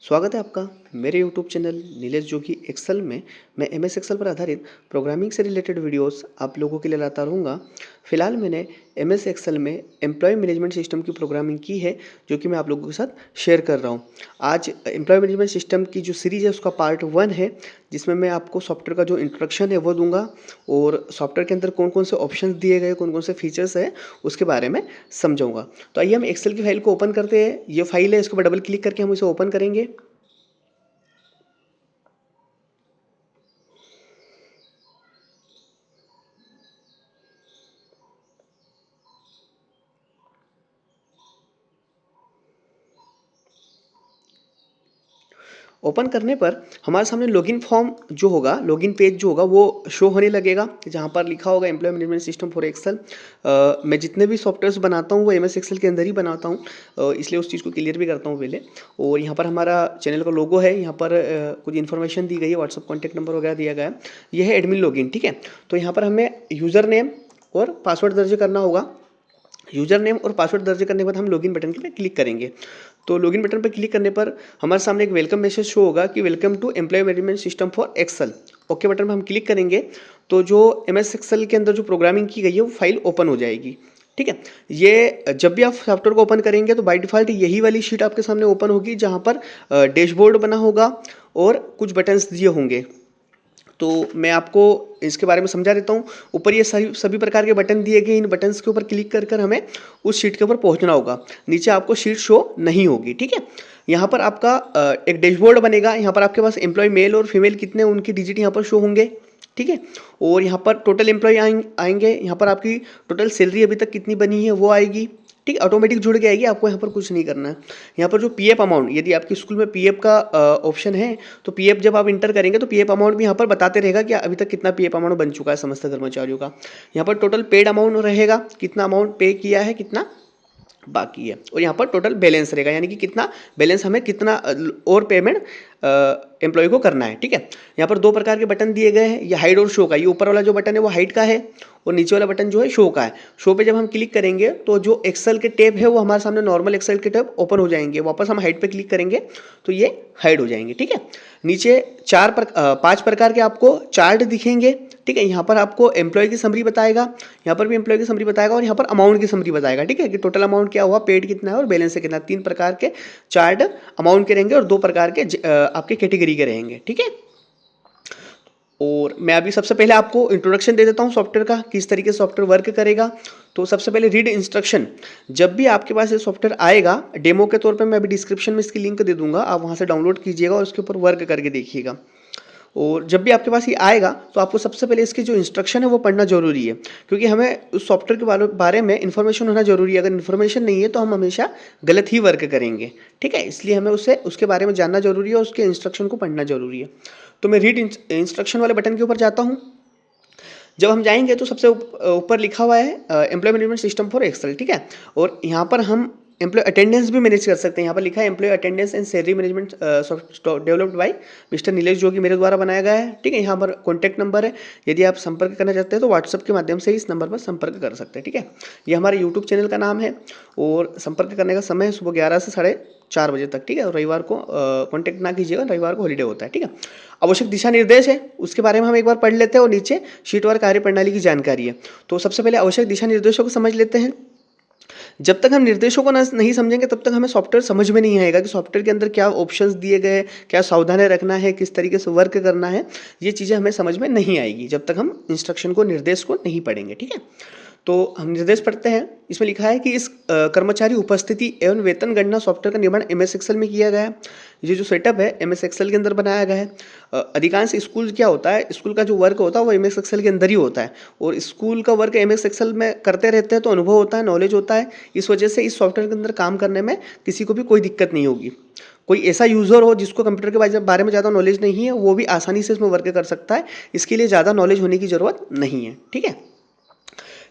स्वागत है आपका मेरे YouTube चैनल नीलेश जोगी एक्सेल में। मैं MS एक्सेल पर आधारित प्रोग्रामिंग से रिलेटेड वीडियोस आप लोगों के लिए लाता रहूँगा। फिलहाल मैंने MS एक्सेल में एम्प्लॉय मैनेजमेंट सिस्टम की प्रोग्रामिंग की है, जो कि मैं आप लोगों के साथ शेयर कर रहा हूँ। आज एम्प्लॉय मैनेजमेंट सिस्टम की जो सीरीज़ है उसका पार्ट 1 है, जिसमें मैं आपको सॉफ्टवेयर का जो इंट्रोडक्शन है वो दूंगा और सॉफ्टवेयर के अंदर कौन कौन से ऑप्शन दिए गए, कौन कौन से फीचर्स है उसके बारे में समझाऊंगा। तो आइए हम एक्सेल की फाइल को ओपन करते हैं। ये फाइल है, इसके ऊपर डबल क्लिक करके हम इसे ओपन करेंगे। ओपन करने पर हमारे सामने लॉगिन फॉर्म जो होगा, लॉगिन पेज जो होगा वो शो होने लगेगा, जहाँ पर लिखा होगा employ management system for Excel. मैं जितने भी सॉफ्टवेयर्स बनाता हूँ वो MS एक्सेल के अंदर ही बनाता हूँ, इसलिए उस चीज़ को क्लियर भी करता हूँ पहले। और यहाँ पर हमारा चैनल का लोगो है, यहाँ पर कुछ इन्फॉर्मेशन दी गई है, व्हाट्सअप कॉन्टैक्ट नंबर वगैरह दिया गया है। यह है एडमिन लॉगिन, ठीक है। तो यहाँ पर हमें यूज़र नेम और पासवर्ड दर्ज करना होगा। यूज़र नेम और पासवर्ड दर्ज करने के बाद हम लॉगिन बटन पे क्लिक करेंगे। तो लॉगिन बटन पर क्लिक करने पर हमारे सामने एक वेलकम मैसेज शो होगा कि welcome to employ management system for Excel. Okay button पर हम क्लिक करेंगे तो जो MS एक्सेल के अंदर जो प्रोग्रामिंग की गई है वो फाइल ओपन हो जाएगी, ठीक है। ये जब भी आप सॉफ्टवेयर को ओपन करेंगे तो बाय डिफ़ॉल्ट यही वाली शीट आपके सामने ओपन होगी, जहाँ पर डैशबोर्ड बना होगा और कुछ बटन्स दिए होंगे। तो मैं आपको इसके बारे में समझा देता हूँ। ऊपर ये सभी प्रकार के बटन दिए गए, इन बटन्स के ऊपर क्लिक कर कर हमें उस शीट के ऊपर पहुँचना होगा। नीचे आपको शीट शो नहीं होगी, ठीक है। यहाँ पर आपका एक डैशबोर्ड बनेगा। यहाँ पर आपके पास एम्प्लॉय मेल और फीमेल कितने, उनकी डिजिट यहाँ पर शो होंगे, ठीक है। और यहाँ पर टोटल एम्प्लॉय आएंगे। यहाँ पर आपकी टोटल सैलरी अभी तक कितनी बनी है वो आएगी, ठीक, ऑटोमेटिक जुड़ के आएगी। आपको यहाँ पर कुछ नहीं करना है। यहाँ पर जो PF अमाउंट, यदि आपके स्कूल में PF का ऑप्शन है तो PF जब आप इंटर करेंगे तो PF अमाउंट भी यहाँ पर बताते रहेगा कि अभी तक कितना PF अमाउंट बन चुका है समस्त कर्मचारियों का। यहाँ पर टोटल पेड अमाउंट रहेगा, कितना अमाउंट पे किया है, कितना बाकी है। और यहाँ पर टोटल बैलेंस रहेगा, यानी कि कितना बैलेंस हमें कितना और पेमेंट एम्प्लॉय को करना है, ठीक है। यहाँ पर दो प्रकार के बटन दिए गए हैं, ये हाइड और शो का। ये ऊपर वाला जो बटन है वो हाइड का है और नीचे वाला बटन जो है शो का है। शो पे जब हम क्लिक करेंगे तो जो एक्सेल के टैब है वो हमारे सामने नॉर्मल एक्सेल के टैब ओपन हो जाएंगे। वापस हम हाइड पे क्लिक करेंगे तो ये हाइड हो जाएंगे, ठीक है। नीचे 5 प्रकार के आपको चार्ट दिखेंगे, ठीक है। यहाँ पर आपको एम्प्लॉय की समरी बताएगा, यहाँ पर भी एम्प्लॉय की समरी बताएगा और यहाँ पर अमाउंट की समरी बताएगा, ठीक है, कि टोटल अमाउंट क्या हुआ, पेड कितना है और बैलेंस है कितना। 3 प्रकार के चार्ट अमाउंट के रहेंगे और 2 प्रकार के आपके कैटेगरी के रहेंगे, ठीक है। और मैं अभी सबसे पहले आपको इंट्रोडक्शन दे देता हूँ सॉफ्टवेयर का, किस तरीके से सॉफ्टवेयर वर्क करेगा। तो सबसे पहले रीड इंस्ट्रक्शन। जब भी आपके पास ये सॉफ्टवेयर आएगा डेमो के तौर पे, मैं अभी डिस्क्रिप्शन में इसकी लिंक दे दूंगा, आप वहाँ से डाउनलोड कीजिएगा और उसके ऊपर वर्क करके देखिएगा। और जब भी आपके पास ये आएगा तो आपको सबसे पहले इसकी जो इंस्ट्रक्शन है वो पढ़ना जरूरी है, क्योंकि हमें उस सॉफ्टवेयर के बारे में इन्फॉर्मेशन होना जरूरी है। अगर इन्फॉर्मेशन नहीं है तो हम हमेशा गलत ही वर्क करेंगे, ठीक है। इसलिए हमें उसके बारे में जानना जरूरी है और उसके इंस्ट्रक्शन को पढ़ना जरूरी है। तो मैं रीड इंस्ट्रक्शन वाले बटन के ऊपर जाता हूँ। जब हम जाएंगे तो सबसे ऊपर लिखा हुआ है employ management system for Excel, ठीक है। और यहाँ पर हम एम्प्लॉय अटेंडेंस भी मैनेज कर सकते हैं। यहाँ पर लिखा है employ attendance and salary management developed by mister Nilesh, जो कि मेरे द्वारा बनाया गया है, ठीक है। यहाँ पर कॉन्टैक्ट नंबर है, यदि आप संपर्क करना चाहते हैं तो व्हाट्सअप के माध्यम से इस नंबर पर संपर्क कर सकते हैं, ठीक है। ये हमारे यूट्यूब चैनल का नाम है और संपर्क करने का समय है सुबह 11 से 4:30 बजे तक, ठीक है। और रविवार को कॉन्टैक्ट ना कीजिएगा, रविवार को हॉलीडे होता है, ठीक है। आवश्यक दिशा निर्देश है, उसके बारे में हम एक बार पढ़ लेते हैं। और नीचे शीटवार कार्य प्रणाली की जानकारी है। तो सबसे पहले आवश्यक दिशा निर्देशों को समझ लेते हैं। जब तक हम निर्देशों को नहीं समझेंगे तब तक हमें सॉफ्टवेयर समझ में नहीं आएगा कि सॉफ्टवेयर के अंदर क्या ऑप्शंस दिए गए, क्या सावधानी रखना है, किस तरीके से वर्क करना है। ये चीज़ें हमें समझ में नहीं आएगी जब तक हम इंस्ट्रक्शन को, निर्देश को नहीं पढ़ेंगे, ठीक है। तो हम निर्देश पढ़ते हैं। इसमें लिखा है कि इस कर्मचारी उपस्थिति एवं वेतन गणना सॉफ्टवेयर का निर्माण MS एक्सेल में किया गया है। ये जो सेटअप है MS एक्सेल के अंदर बनाया गया है। अधिकांश स्कूल क्या होता है, स्कूल का जो वर्क होता है वो MS एक्सेल के अंदर ही होता है और स्कूल का वर्क MS एक्सेल में करते रहते हैं, तो अनुभव होता है, नॉलेज होता है। इस वजह से इस सॉफ्टवेयर के अंदर काम करने में किसी को भी कोई दिक्कत नहीं होगी। कोई ऐसा यूज़र हो जिसको कंप्यूटर के बारे में ज़्यादा नॉलेज नहीं है, वो भी आसानी से इसमें वर्क कर सकता है। इसके लिए ज़्यादा नॉलेज होने की ज़रूरत नहीं है, ठीक है।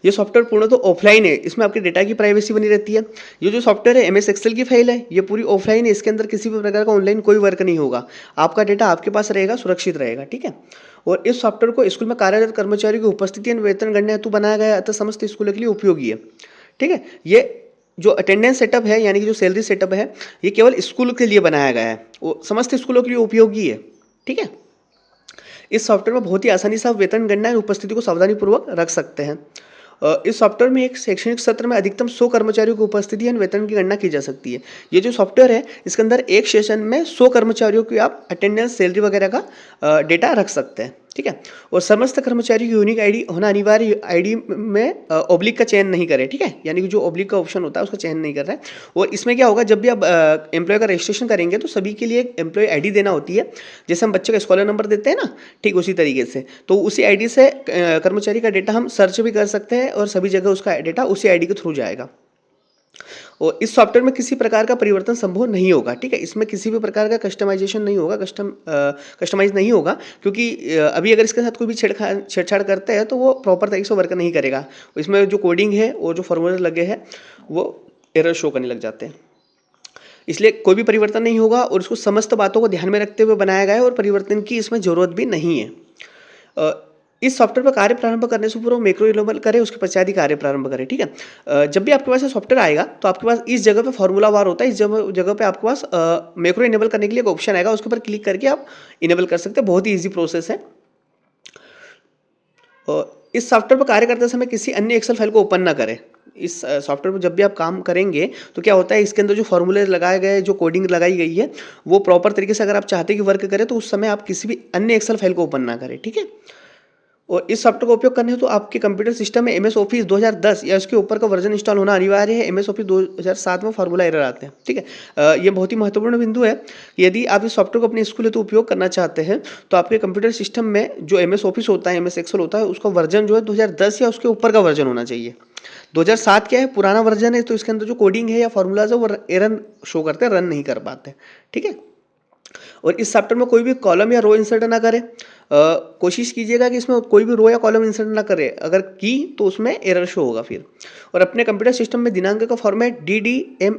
ये सॉफ्टवेयर पूर्ण तो ऑफलाइन है, इसमें आपकी डेटा की प्राइवेसी बनी रहती है। ये जो सॉफ्टवेयर है MS एक्सेल की फाइल है, ये पूरी ऑफलाइन है, इसके अंदर किसी भी प्रकार का ऑनलाइन कोई वर्क नहीं होगा। आपका डेटा आपके पास रहेगा, सुरक्षित रहेगा, ठीक है। और इस सॉफ्टवेयर को स्कूल में कार्यरत कर्मचारियों की उपस्थिति एवं वेतन गणना हेतु बनाया गया है, अतः समस्त स्कूलों के लिए उपयोगी है, ठीक है। ये जो अटेंडेंस सेटअप है यानी कि जो सैलरी सेटअप है ये केवल स्कूल के लिए बनाया गया है, वो समस्त स्कूलों के लिए उपयोगी है। ठीक है, इस सॉफ्टवेयर में बहुत ही आसानी से आप वेतन गणना और उपस्थिति को सावधानीपूर्वक रख सकते हैं। इस सॉफ्टवेयर में एक शैक्षणिक सत्र में अधिकतम 100 कर्मचारियों की उपस्थिति और वेतन की गणना की जा सकती है। ये जो सॉफ्टवेयर है इसके अंदर एक सेशन में 100 कर्मचारियों की आप अटेंडेंस सैलरी वगैरह का डेटा रख सकते हैं। ठीक है, और समस्त कर्मचारी की यूनिक आईडी होना अनिवार्य, आईडी में ओब्लिक का चयन नहीं करें। ठीक है, यानी कि जो ओब्लिक का ऑप्शन होता है उसका चयन नहीं कर रहा है। और इसमें क्या होगा, जब भी आप एम्प्लॉय का रजिस्ट्रेशन करेंगे तो सभी के लिए एक एम्प्लॉय आईडी देना होती है, जैसे हम बच्चे का स्कॉलर नंबर देते हैं ना, ठीक उसी तरीके से। तो उसी आईडी से कर्मचारी का डेटा हम सर्च भी कर सकते हैं और सभी जगह उसका डेटा उसी आईडी के थ्रू जाएगा। और इस सॉफ्टवेयर में किसी प्रकार का परिवर्तन संभव नहीं होगा। ठीक है, इसमें किसी भी प्रकार का कस्टमाइजेशन नहीं होगा, कस्टमाइज नहीं होगा, क्योंकि अभी अगर इसके साथ कोई भी छेड़छाड़ करते हैं तो वो प्रॉपर तरीके से वर्क नहीं करेगा। इसमें जो कोडिंग है और जो फॉर्मूले लगे हैं वो एरर शो करने लग जाते हैं। इसलिए कोई भी परिवर्तन नहीं होगा और इसको समस्त बातों को ध्यान में रखते हुए बनाया गया है और परिवर्तन की इसमें जरूरत भी नहीं है। इस सॉफ्टवेयर पर कार्य प्रारंभ करने से पूर्व मैक्रो इनेबल करें, उसके पश्चात ही कार्य प्रारंभ करें। ठीक है, जब भी आपके पास ये सॉफ्टवेयर आएगा तो आपके पास इस जगह पे फॉर्मूला वार होता है, इस जगह पे आपके पास मैक्रो इनेबल करने के लिए एक ऑप्शन आएगा, उसके ऊपर क्लिक करके आप इनेबल कर सकते हैं। बहुत ही ईजी प्रोसेस है। इस सॉफ्टवेयर पर कार्य करते समय किसी अन्य एक्सेल फाइल को ओपन ना करें। इस सॉफ्टवेयर पर जब भी आप काम करेंगे तो क्या होता है, इसके अंदर जो फॉर्मूले लगाए गए, जो कोडिंग लगाई गई है, वो प्रॉपर तरीके से अगर आप चाहते हैं कि वर्क करे तो उस समय आप किसी भी अन्य एक्सेल फाइल को ओपन ना करें। ठीक है, और इस सॉफ्टवेयर का उपयोग करने हेतु आपके कंप्यूटर सिस्टम में MS ऑफिस 2010 या उसके ऊपर का वर्जन इंस्टॉल होना अनिवार्य है। MS ऑफिस 2007 में फार्मूला एरर आते हैं। ठीक है, ये बहुत ही महत्वपूर्ण बिंदु है। यदि आप इस सॉफ्टवेयर को अपने स्कूल हेतु उपयोग करना चाहते हैं तो आपके कंप्यूटर सिस्टम में जो MS ऑफिस होता है, MS एक्सेल होता है, उसका वर्जन जो है 2010 या उसके ऊपर का वर्जन होना चाहिए। 2007 क्या है, पुराना वर्जन है, तो इसके अंदर जो कोडिंग है या फॉर्मूलाज है वो एरर शो करते हैं, रन नहीं कर पाते। ठीक है, और इस सॉफ्टवेयर में कोई भी कॉलम या रो इंसर्ट ना करें। कोशिश कीजिएगा कि इसमें कोई भी रो या कॉलम इंसर्ट ना करें, अगर की तो उसमें एरर शो होगा फिर। और अपने कंप्यूटर सिस्टम में दिनांक का फॉर्मेट DDMMYYY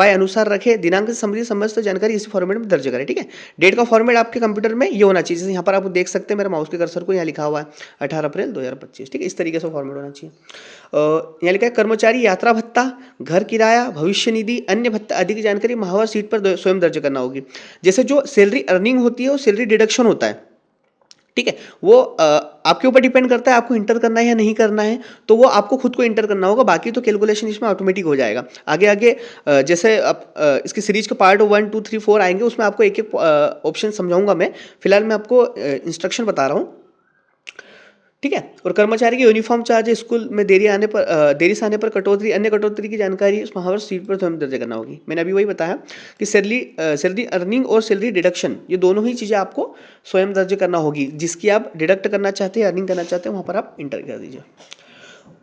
अनुसार रखें। दिनांक से संबंधित समस्त जानकारी इसी फॉर्मेट में दर्ज करें। ठीक है, डेट का फॉर्मेट आपके कंप्यूटर में ये होना चाहिए, जैसे यहाँ पर आप देख सकते हैं मेरे माउस के कर्सर को, यहाँ लिखा हुआ है 18 अप्रैल 2025। ठीक है, इस तरीके से फॉर्मेट होना चाहिए। यहाँ लिखा है कर्मचारी यात्रा भत्ता, घर किराया, भविष्य निधि, अन्य भत्ता आदि की जानकारी माहवार शीट पर स्वयं दर्ज करना होगी। जैसे जो सैलरी अर्निंग होती है वो सैलरी डिडक्शन होता है। ठीक है, वो आपके ऊपर डिपेंड करता है आपको इंटर करना है या नहीं करना है, तो वो आपको खुद को इंटर करना होगा, बाकी तो कैलकुलेशन इसमें ऑटोमेटिक हो जाएगा। आगे आगे जैसे आप इसकी सीरीज के पार्ट 1 2 3 4 आएंगे, उसमें आपको एक एक ऑप्शन समझाऊंगा मैं। फिलहाल मैं आपको इंस्ट्रक्शन बता रहा हूँ। ठीक है, और कर्मचारी के यूनिफॉर्म चार्ज, स्कूल में देरी से आने पर कटौती, अन्य कटौती की जानकारी उस महावर सीट पर स्वयं दर्ज करना होगी। मैंने अभी वही बताया कि सैलरी अर्निंग और सैलरी डिडक्शन, ये दोनों ही चीज़ें आपको स्वयं दर्ज करना होगी। जिसकी आप डिडक्ट करना चाहते हैं, अर्निंग करना चाहते हैं, वहाँ पर आप इंटर कर दीजिए।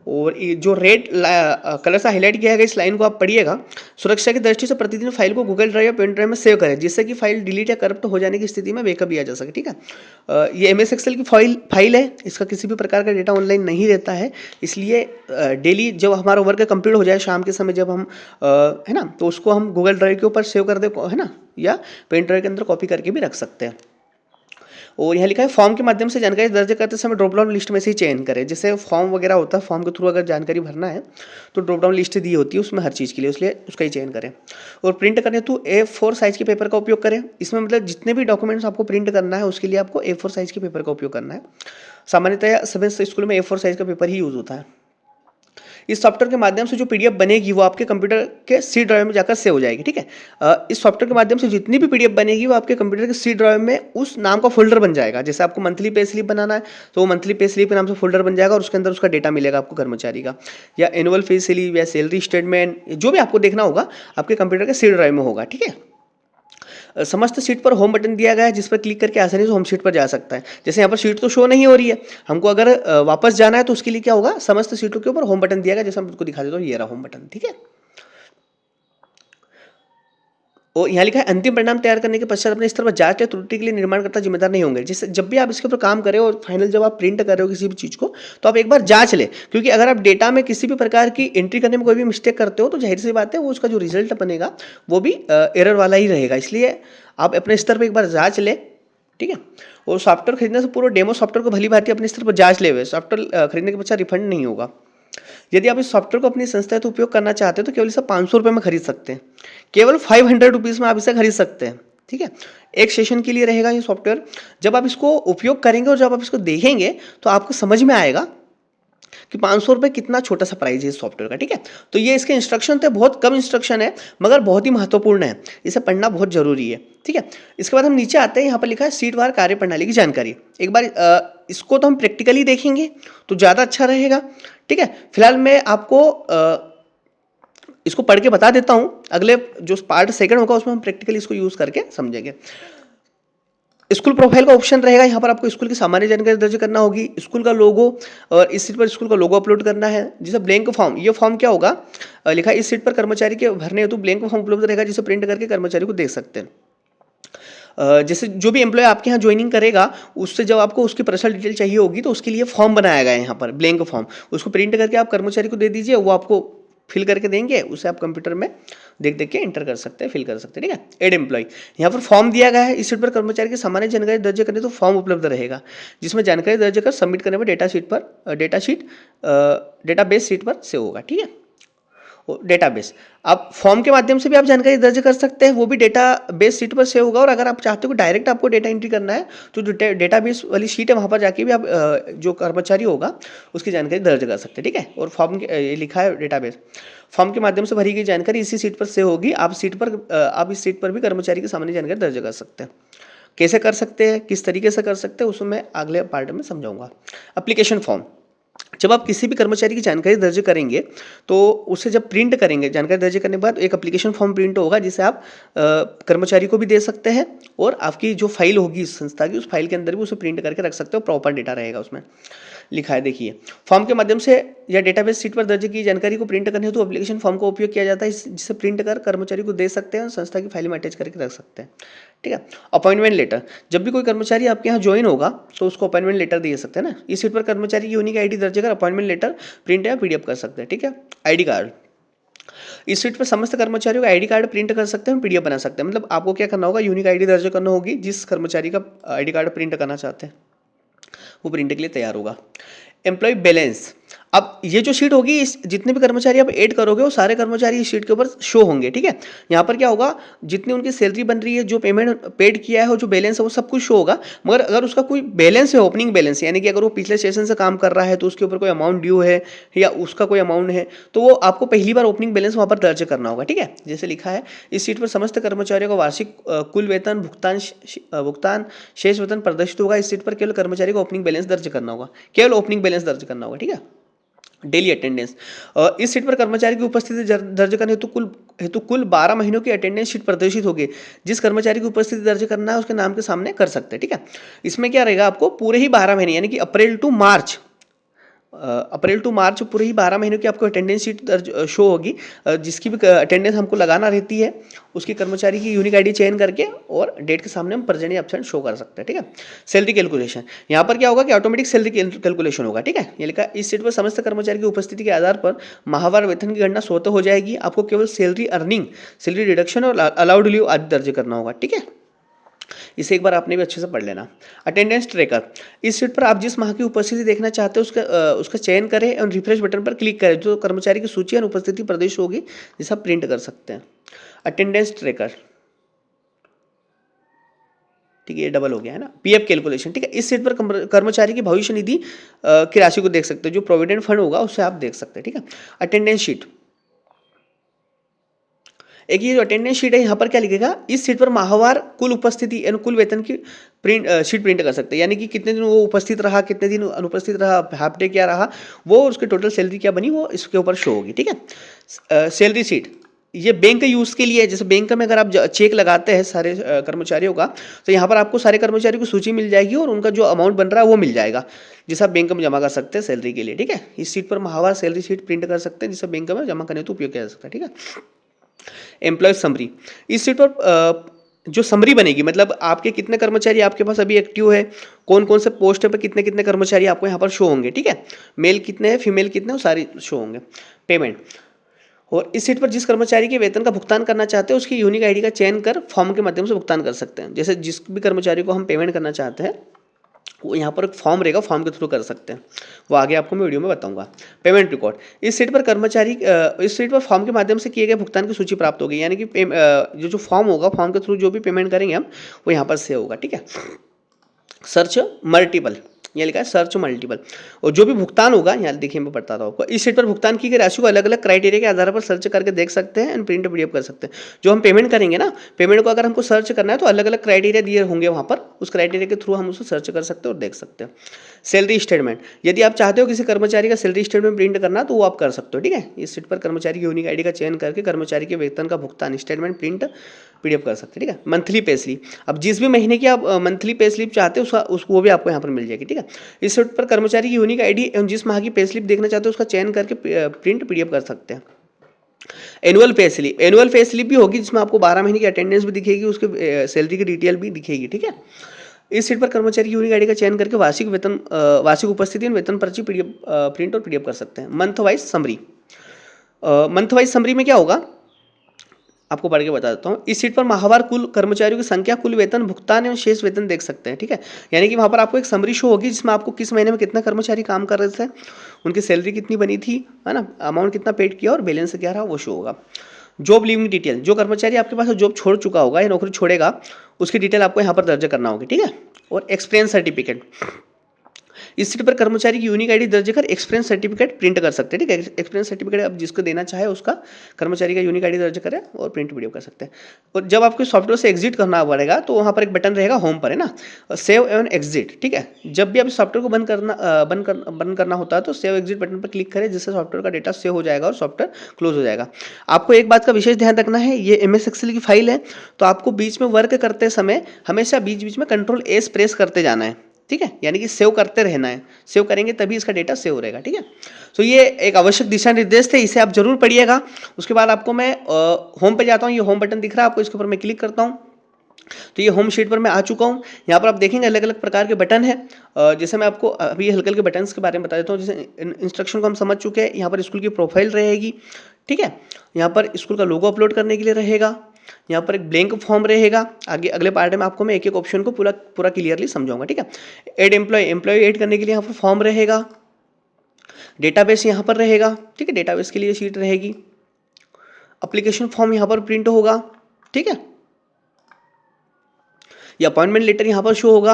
और ये जो रेड कलर से हाईलाइट किया गया, इस लाइन को आप पढ़िएगा। सुरक्षा की दृष्टि से प्रतिदिन फाइल को गूगल ड्राइव या पेन ड्राइव में सेव करें, जिससे कि फाइल डिलीट या करप्ट हो जाने की स्थिति में बैकअप लिया जा सके। ठीक है, ये MS एक्सेल की फाइल है, इसका किसी भी प्रकार का डेटा ऑनलाइन नहीं रहता है, इसलिए डेली जब हमारा वर्क कंप्लीट हो जाए, शाम के समय जब हम है ना, तो उसको हम गूगल ड्राइव के ऊपर सेव कर दे, है ना, या पेन ड्राइव के अंदर कॉपी करके भी रख सकते हैं। और यहाँ लिखा है फॉर्म के माध्यम से जानकारी दर्ज करते समय ड्रॉप डाउन लिस्ट में से ही चयन करें। जैसे फॉर्म वगैरह होता है, फॉर्म के थ्रू अगर जानकारी भरना है तो ड्रॉप डाउन लिस्ट दी होती है उसमें हर चीज़ के लिए, इसलिए उसका ही चयन करें। और प्रिंट करने तो A4 साइज़ के पेपर का उपयोग करें। इसमें मतलब जितने भी डॉक्यूमेंट्स आपको प्रिंट करना है उसके लिए आपको A4 साइज़ के पेपर का उपयोग करना है। सामान्यतः सभी स्कूल में A4 साइज़ का पेपर ही यूज़ होता है। इस सॉफ्टवेयर के माध्यम से जो PDF बनेगी वो आपके कंप्यूटर के C ड्राइव में जाकर सेव हो जाएगी। ठीक है, इस सॉफ्टवेयर के माध्यम से जितनी भी PDF बनेगी वो आपके कंप्यूटर के C ड्राइव में उस नाम का फोल्डर बन जाएगा। जैसे आपको मंथली पे स्लिप बनाना है तो वो मंथली पे स्लिप के नाम से फोल्डर बन जाएगा और उसके अंदर उसका डेटा मिलेगा आपको कर्मचारी का, या एनुअल पे स्लिप या सैलरी स्टेटमेंट, जो भी आपको देखना होगा आपके कंप्यूटर के C ड्राइव में होगा। ठीक है, समस्त सीट पर होम बटन दिया गया है, जिस पर क्लिक करके आसानी से होम सीट पर जा सकता है। जैसे यहाँ पर सीट तो शो नहीं हो रही है, हमको अगर वापस जाना है तो उसके लिए क्या होगा, समस्त सीटों के ऊपर होम बटन दिया गया, जैसे हम उसको दिखा देते हैं, ये रहा होम बटन। ठीक है, और यहाँ लिखा है अंतिम परिणाम तैयार करने के पश्चात अपने स्तर पर जांच या त्रुटि के लिए निर्माणकर्ता जिम्मेदार नहीं होंगे। जैसे जब भी आप इसके ऊपर काम करें और फाइनल जब आप प्रिंट कर रहे हो किसी भी चीज़ को, तो आप एक बार जांच लें, क्योंकि अगर आप डेटा में किसी भी प्रकार की एंट्री करने में कोई भी मिस्टेक करते हो तो जाहिर सी बात है वो उसका जो रिजल्ट बनेगा वो भी एरर वाला ही रहेगा। इसलिए आप अपने स्तर पर एक बार जाँच लें। ठीक है, और सॉफ्टवेयर खरीदने से पूर्व डेमो सॉफ्टवेयर को भली भांति अपने स्तर पर जाँच ले हुए। सॉफ्टवेयर खरीदने के पश्चात रिफंड नहीं होगा। यदि आप इस सॉफ्टवेयर को अपनी संस्था हेतु उपयोग करना चाहते हो तो केवल इसे 500 रुपये में खरीद सकते हैं, केवल 500 रुपीज़ में आप इसे खरीद सकते हैं। ठीक है, एक सेशन के लिए रहेगा ये सॉफ्टवेयर। जब आप इसको उपयोग करेंगे और जब आप इसको देखेंगे तो आपको समझ में आएगा कि 500 रुपये कितना छोटा सा प्राइस है इस सॉफ्टवेयर का। ठीक है, तो ये इसके इंस्ट्रक्शन थे, बहुत कम इंस्ट्रक्शन है मगर बहुत ही महत्वपूर्ण है, इसे पढ़ना बहुत जरूरी है। ठीक है, इसके बाद हम नीचे आते हैं, यहाँ पर लिखा है सीटवार कार्य प्रणाली की जानकारी। एक बार इसको तो हम प्रैक्टिकली देखेंगे तो ज़्यादा अच्छा रहेगा। ठीक है, फिलहाल मैं आपको इसको पढ़ के बता देता हूँ, अगले जो पार्ट सेकंड होगा उसमें हम प्रैक्टिकली इसको यूज़ करके समझेंगे। स्कूल प्रोफाइल का ऑप्शन रहेगा, यहाँ पर आपको स्कूल की सामान्य जानकारी दर्ज करना होगी, स्कूल का लोगो, और इस सीट पर स्कूल का लोगो अपलोड करना है। जैसे ब्लैंक फॉर्म, ये फॉर्म क्या होगा, लिखा है इस सीट पर कर्मचारी के भरने हेतु ब्लैंक फॉर्म उपलब्ध रहेगा जिसे प्रिंट करके कर्मचारी को दे सकते हैं। जैसे जो भी एम्प्लॉय आपके यहाँ ज्वाइनिंग करेगा उससे जब आपको उसकी पर्सनल डिटेल चाहिए होगी तो उसके लिए फॉर्म बनाया गया है यहाँ पर, ब्लैंक फॉर्म, उसको प्रिंट करके आप कर्मचारी को दे दीजिए, वो आपको फिल करके देंगे, उसे आप कंप्यूटर में देख देख के एंटर कर सकते हैं, फिल कर सकते हैं। ठीक है, एड एम्प्लॉय, यहाँ पर फॉर्म दिया गया है, इस सीट पर कर्मचारी की सामान्य जानकारी दर्ज करने तो फॉर्म उपलब्ध रहेगा जिसमें जानकारी दर्ज कर सबमिट करने पर डेटाबेस सीट पर सेव होगा। ठीक है, डेटाबेस, आप फॉर्म के माध्यम से भी आप जानकारी दर्ज कर सकते हैं, वो भी डेटाबेस शीट पर सेव होगा। और अगर आप चाहते हो कि डायरेक्ट आपको डेटा एंट्री करना है तो जो डेटाबेस वाली शीट है वहाँ पर जाके भी आप जो कर्मचारी होगा उसकी जानकारी दर्ज कर सकते हैं। ठीक है, और फॉर्म ये लिखा है डेटाबेस, फॉर्म के माध्यम से भरी गई जानकारी इसी सीट पर सेव होगी। आप इस सीट पर भी कर्मचारी की सामान्य जानकारी दर्ज कर सकते हैं। कैसे कर सकते हैं, किस तरीके से कर सकते हैं, उसमें मैं अगले पार्ट में समझाऊंगा। एप्लीकेशन फॉर्म, जब आप किसी भी कर्मचारी की जानकारी दर्ज करेंगे तो उसे जब प्रिंट करेंगे, जानकारी दर्ज करने के बाद एक एप्लीकेशन फॉर्म प्रिंट होगा जिसे आप कर्मचारी को भी दे सकते हैं और आपकी जो फाइल होगी इस संस्था की उस फाइल के अंदर भी उसे प्रिंट करके रख सकते हो, प्रॉपर डेटा रहेगा उसमें लिखा है। देखिए, फॉर्म के माध्यम से या डेटाबेस शीट पर दर्ज की जानकारी को प्रिंट करने तो एप्लीकेशन फॉर्म का उपयोग किया जाता है, जिसे प्रिंट कर कर्मचारी को दे सकते हैं और संस्था की फाइल में अटैच करके रख सकते हैं। ठीक है, अपॉइंटमेंट लेटर, जब भी कोई कर्मचारी आपके यहाँ ज्वाइन होगा तो उसको अपॉइंटमेंट लेटर दे सकते हैं ना। इस सीट पर कर्मचारी की यूनिक आईडी दर्ज कर अपॉइंटमेंट लेटर प्रिंट या पीडीएफ कर सकते हैं। ठीक है, आईडी कार्ड, इस सीट पर समस्त कर्मचारियों का आईडी कार्ड प्रिंट कर सकते हैं, पीडीएफ बना सकते हैं। मतलब आपको क्या करना होगा, यूनिक आईडी दर्ज करना होगी, जिस कर्मचारी का आईडी कार्ड प्रिंट करना चाहते हैं वो प्रिंट के लिए तैयार होगा। एम्प्लॉय बैलेंस, अब ये जो शीट होगी, इस जितने भी कर्मचारी आप ऐड करोगे वो सारे कर्मचारी इस शीट के ऊपर शो होंगे। ठीक है, यहाँ पर क्या होगा, जितनी उनकी सैलरी बन रही है, जो पेमेंट पेड किया है और जो बैलेंस है वो सब कुछ शो होगा। मगर अगर उसका कोई बैलेंस है, ओपनिंग बैलेंस, यानी कि अगर वो पिछले सेशन से काम कर रहा है तो उसके ऊपर कोई अमाउंट ड्यू है या उसका कोई अमाउंट है तो वो आपको पहली बार ओपनिंग बैलेंस वहाँ पर दर्ज करना होगा। ठीक है, जैसे लिखा है इस सीट पर समस्त कर्मचारियों का वार्षिक कुल वेतन भुगतान शेष वेतन प्रदर्शित होगा। इस सीट पर केवल कर्मचारी को ओपनिंग बैलेंस दर्ज करना होगा, केवल ओपनिंग बैलेंस दर्ज करना होगा। ठीक है, डेली अटेंडेंस, इस सीट पर कर्मचारी की उपस्थिति दर्ज करने हेतु कुल 12 महीनों की अटेंडेंस शीट प्रदर्शित होगी। जिस कर्मचारी की उपस्थिति दर्ज करना है उसके नाम के सामने कर सकते हैं। ठीक है, इसमें क्या रहेगा, आपको पूरे ही 12 महीने यानी कि अप्रैल टू मार्च पूरे ही 12 महीनों की आपको अटेंडेंस शीट दर्ज शो होगी। जिसकी भी अटेंडेंस हमको लगाना रहती है उसकी कर्मचारी की यूनिक आईडी चयन करके और डेट के सामने हम प्रेजेंट या एब्सेंट शो कर सकते हैं। ठीक है, सैलरी कैलकुलेशन, यहाँ पर क्या होगा कि ऑटोमेटिक सैलरी कैलकुलेशन होगा। ठीक है, ये लिखा इस सीट पर समस्त कर्मचारी की उपस्थिति के आधार पर माहवार वेतन की गणना स्वतः हो जाएगी। आपको केवल सैलरी अर्निंग, सैलरी डिडक्शन और अलाउड लीव आदि दर्ज करना होगा। ठीक है, इसे एक बार आपने भी अच्छे से पढ़ लेना। अटेंडेंस ट्रैकर, इस सीट पर आप जिस माह की उपस्थिति देखना चाहते हैं उसका चयन करें और रिफ्रेश बटन पर क्लिक करें, जो कर्मचारी की सूची और उपस्थिति प्रदर्शित होगी जिसे आप प्रिंट कर सकते हैं। अटेंडेंस ट्रैकर, ठीक है, ये डबल हो गया है ना। पीएफ कैलकुलेशन, ठीक है, इस सीट पर कर्मचारी की भविष्य निधि की राशि को देख सकते हैं, जो प्रोविडेंट फंड होगा उससे आप देख सकते हैं। ठीक है, अटेंडेंस शीट, एक ये जो अटेंडेंस शीट है यहाँ पर क्या लिखेगा, इस सीट पर माहवार कुल उपस्थिति यानी कुल वेतन की शीट प्रिंट कर सकते हैं, यानी कि कितने दिन वो उपस्थित रहा, कितने दिन अनुपस्थित रहा, हाफ डे क्या रहा, वो उसके टोटल सैलरी क्या बनी वो इसके ऊपर शो होगी। ठीक है, सैलरी शीट, ये बैंक यूज़ के लिए है। जैसे बैंक में अगर आप चेक लगाते हैं सारे कर्मचारियों का तो यहाँ पर आपको सारे कर्मचारियों की सूची मिल जाएगी और उनका जो अमाउंट बन रहा है वो मिल जाएगा, जिसे आप बैंक में जमा कर सकते हैं सैलरी के लिए। ठीक है, इस सीट पर माहवार सैलरी शीट प्रिंट कर सकते हैं जिसे बैंक में जमा करने तो उपयोग किया जा सकता है। ठीक है, एम्प्लॉय समरी, इस सीट पर जो समरी बनेगी, मतलब आपके कितने कर्मचारी आपके पास अभी एक्टिव है, कौन कौन से पोस्ट पे कितने कितने कर्मचारी आपको यहाँ पर शो होंगे। ठीक है, मेल कितने हैं, फीमेल कितने, वो सारी शो होंगे। पेमेंट, और इस सीट पर जिस कर्मचारी के वेतन का भुगतान करना चाहते हैं उसकी यूनिक आईडी का चयन कर फॉर्म के माध्यम से भुगतान कर सकते हैं। जैसे जिस भी कर्मचारी को हम पेमेंट करना चाहते हैं वो यहाँ पर एक फॉर्म रहेगा, फॉर्म के थ्रू कर सकते हैं, वो आगे आपको मैं वीडियो में बताऊंगा। पेमेंट रिकॉर्ड, इस सीट पर कर्मचारी इस सीट पर फॉर्म के माध्यम से किए गए भुगतान की सूची प्राप्त होगी, यानी कि जो फॉर्म होगा, फॉर्म के थ्रू जो भी पेमेंट करेंगे हम, वो यहाँ पर सेव होगा। ठीक है। सर्च मल्टीपल, ये लिखा है सर्च मल्टीपल, और जो भी भुगतान होगा, यहाँ देखिए मैं बताता हूँ आपको, इस सीट पर भुगतान की गई राशि को अलग अलग क्राइटेरिया के आधार पर सर्च करके देख सकते हैं एंड प्रिंट पीडीएफ कर सकते हैं। जो हम पेमेंट करेंगे ना, पेमेंट को अगर हमको सर्च करना है तो अलग अलग क्राइटेरिया दिए होंगे वहाँ पर, उस क्राइटेरिया के थ्रू हम उसको सर्च कर सकते हैं और देख सकते हैं। सैलरी स्टेटमेंट, यदि आप चाहते हो किसी कर्मचारी का सैलरी स्टेटमेंट प्रिंट करना तो वो आप कर सकते हो। ठीक है। इस सीट पर कर्मचारी की यूनिक आईडी का चयन करके कर्मचारी के वेतन का भुगतान स्टेटमेंट प्रिंट पीडीएफ कर सकते हैं। ठीक है। मंथली पे स्लिप, अब जिस भी महीने की आप मंथली पे स्लिप चाहते हो उसको वो भी आपको यहाँ पर मिल जाएगी। ठीक है। इस सीट पर कर्मचारी की यूनिक आईडी एवं जिस माह की पे स्लिप देखना चाहते हो उसका चयन करके प्रिंट पीडीएफ कर सकते हैं। Annual pay slip, annual pay slip भी होगी जिसमें आपको 12 महीने की अटेंडेंस भी दिखेगी, उसके सैलरी की डिटेल भी दिखेगी। ठीक है। इस सीट पर कर्मचारी की यूनिक आईडी का चयन करके वार्षिक वेतन, वार्षिक उपस्थिति और वेतन पर्ची पीडीएफ प्रिंट और पीडीएफ कर सकते हैं। Month wise summary, month wise summary में क्या होगा आपको पढ़ के बता देता हूँ। इस सीट पर माहवार कुल कर्मचारियों की संख्या, कुल वेतन, भुगतान एवं शेष वेतन देख सकते हैं। ठीक है। यानी कि वहाँ पर आपको एक समरी शो होगी जिसमें आपको किस महीने में कितना कर्मचारी काम कर रहे थे, उनकी सैलरी कितनी बनी थी, है ना, अमाउंट कितना पेड किया और बैलेंस क्या रहा, वो शो होगा। जॉब लीविंग डिटेल, जो कर्मचारी आपके पास जॉब छोड़ चुका होगा या नौकरी छोड़ेगा उसकी डिटेल आपको यहाँ पर दर्ज करना होगी। ठीक है। और एक्सपीरियंस सर्टिफिकेट, इस सीट पर कर्मचारी की यूनिक आईडी दर्ज कर एक्सपीरियंस सर्टिफिकेट प्रिंट कर सकते हैं। ठीक है। एक्सपीरियंस सर्टिफिकेट आप जिसको देना चाहे उसका कर्मचारी का यूनिक आईडी दर्ज करें और प्रिंट वीडियो कर सकते हैं। और जब आपको सॉफ्टवेयर से एग्जिट करना पड़ेगा तो वहाँ पर एक बटन रहेगा होम पर, है ना, सेव एंड एग्जिट। ठीक है। जब भी आप सॉफ्टवेयर को बंद करना होता है तो सेव एग्जिट बटन पर क्लिक करें, जिससे सॉफ्टवेयर का डेटा सेव हो जाएगा और सॉफ्टवेयर क्लोज हो जाएगा। आपको एक बात का विशेष ध्यान रखना है, ये MS एक्सेल की फाइल है, तो आपको बीच में वर्क करते समय हमेशा बीच बीच में कंट्रोल एस प्रेस करते जाना है। ठीक है। यानी कि सेव करते रहना है, सेव करेंगे तभी इसका डेटा सेव रहेगा। ठीक है। तो ये एक आवश्यक दिशा निर्देश थे, इसे आप जरूर पढ़िएगा। उसके बाद आपको मैं होम पे जाता हूँ, ये होम बटन दिख रहा है आपको, इसके ऊपर मैं क्लिक करता हूँ तो ये होम शीट पर मैं आ चुका हूँ। यहाँ पर आप देखेंगे अलग अलग प्रकार के बटन है। जैसे मैं आपको अभी हल्के हल्के बटन्स के बारे में बता देता हूँ। जैसे इंस्ट्रक्शन को हम समझ चुके हैं, यहाँ पर स्कूल की प्रोफाइल रहेगी। ठीक है। यहाँ पर स्कूल का लोगो अपलोड करने के लिए रहेगा, यहाँ पर एक ब्लैंक फॉर्म रहेगा। आगे अगले पार्ट में आपको मैं एक एक ऑप्शन को पूरा पूरा क्लियरली समझाऊंगा। ठीक है। एड एम्प्लॉय, एम्प्लॉय ऐड करने के लिए यहाँ पर फॉर्म रहेगा। डेटाबेस यहाँ पर रहेगा। ठीक है। डेटाबेस के लिए शीट रहेगी। एप्लीकेशन फॉर्म यहाँ पर प्रिंट होगा। ठीक है। ये अपॉइंटमेंट लेटर यहाँ पर शो होगा,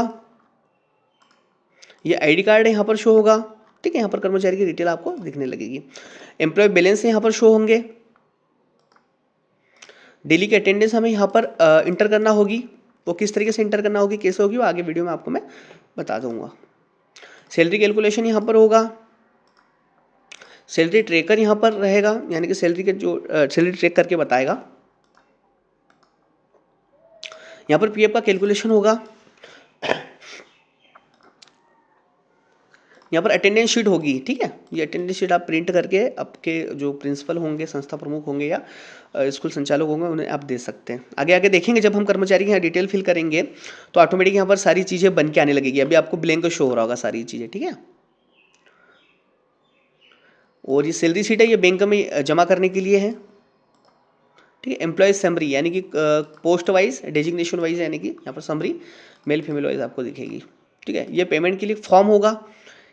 ये आईडी कार्ड यहाँ पर शो होगा। ठीक है। यहाँ पर कर्मचारी की डिटेल आपको दिखने लगेगी। एम्प्लॉय बैलेंस यहाँ पर शो होंगे। डेली की अटेंडेंस हमें यहाँ पर इंटर करना होगी, वो किस तरीके से इंटर करना होगी, कैसे होगी, वो आगे वीडियो में आपको मैं बता दूंगा। सैलरी कैलकुलेशन यहाँ पर होगा। सैलरी ट्रैकर यहाँ पर रहेगा, यानी कि सैलरी के जो सैलरी ट्रैक करके बताएगा। यहाँ पर पीएफ का कैलकुलेशन होगा। यहाँ पर अटेंडेंस शीट होगी। ठीक है। ये अटेंडेंस शीट आप प्रिंट करके आपके जो प्रिंसिपल होंगे, संस्था प्रमुख होंगे या स्कूल संचालक होंगे उन्हें आप दे सकते हैं। आगे आगे देखेंगे जब हम कर्मचारी की यहाँ डिटेल फिल करेंगे तो ऑटोमेटिक यहाँ पर सारी चीज़ें बन के आने लगेगी। अभी आपको ब्लैंक शो हो रहा होगा सारी चीज़ें। ठीक है। और ये सैलरी शीट है, ये बैंक में जमा करने के लिए है। ठीक है। एम्प्लॉय समरी, यानी कि पोस्ट वाइज, डेजिग्नेशन वाइज, यानी कि यहाँ पर समरी मेल फीमेल वाइज आपको दिखेगी। ठीक है। ये पेमेंट के लिए फॉर्म होगा,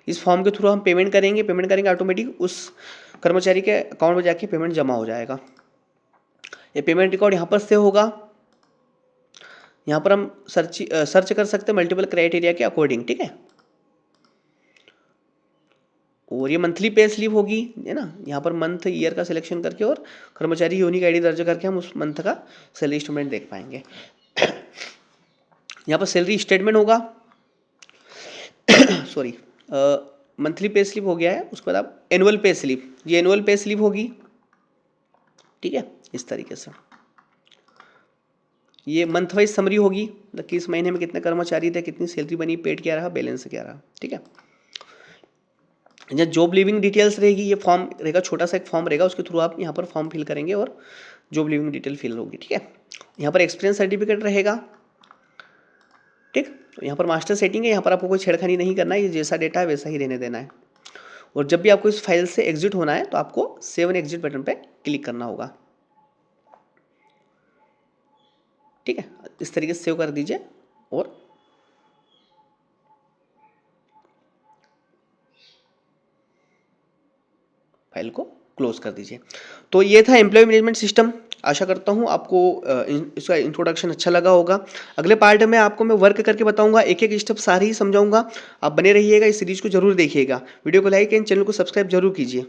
इस फॉर्म के थ्रू हम पेमेंट करेंगे ऑटोमेटिक उस कर्मचारी के अकाउंट में जाके पेमेंट जमा हो जाएगा। ये पेमेंट रिकॉर्ड यहाँ पर सेव होगा। यहाँ पर हम सर्च कर सकते हैं मल्टीपल क्राइटेरिया के अकॉर्डिंग। ठीक है। और ये मंथली पे स्लिप होगी, है ना, यहाँ पर मंथ ईयर का सिलेक्शन करके और कर्मचारी यूनिक आईडी दर्ज करके हम उस मंथ का सैलरी स्टेटमेंट देख पाएंगे। यहाँ पर सैलरी स्टेटमेंट होगा। सॉरी, मंथली पे स्लिप हो गया है। उसके बाद आप एनुअल पे स्लिप, ये एनुअल पे स्लिप होगी। ठीक है। इस तरीके से ये मंथ वाइज समरी होगी, कि इस महीने में कितने कर्मचारी थे, कितनी सैलरी बनी, पेड क्या रहा, बैलेंस क्या रहा। ठीक है। जॉब लिविंग डिटेल्स रहेगी, ये फॉर्म रहेगा, छोटा सा एक फॉर्म रहेगा, उसके थ्रू आप यहाँ पर फॉर्म फिल करेंगे और जॉब लिविंग डिटेल फिल होगी। ठीक है। यहाँ पर एक्सपीरियंस सर्टिफिकेट रहेगा। ठीक। तो यहाँ पर मास्टर सेटिंग है, यहाँ पर आपको कोई छेड़खानी नहीं करना है, ये जैसा डेटा है वैसा ही रहने देना है। और जब भी आपको इस फाइल से एग्जिट होना है तो आपको सेव एंड एग्जिट बटन पे क्लिक करना होगा। ठीक है। इस तरीके से सेव कर दीजिए और फाइल को क्लोज कर दीजिए। तो ये था एम्प्लॉय मैनेजमेंट सिस्टम। आशा करता हूँ आपको इसका इंट्रोडक्शन अच्छा लगा होगा। अगले पार्ट में आपको मैं वर्क करके बताऊंगा, एक एक स्टेप सारे ही समझाऊंगा। आप बने रहिएगा, इस सीरीज को जरूर देखिएगा। वीडियो को लाइक एंड चैनल को सब्सक्राइब जरूर कीजिए।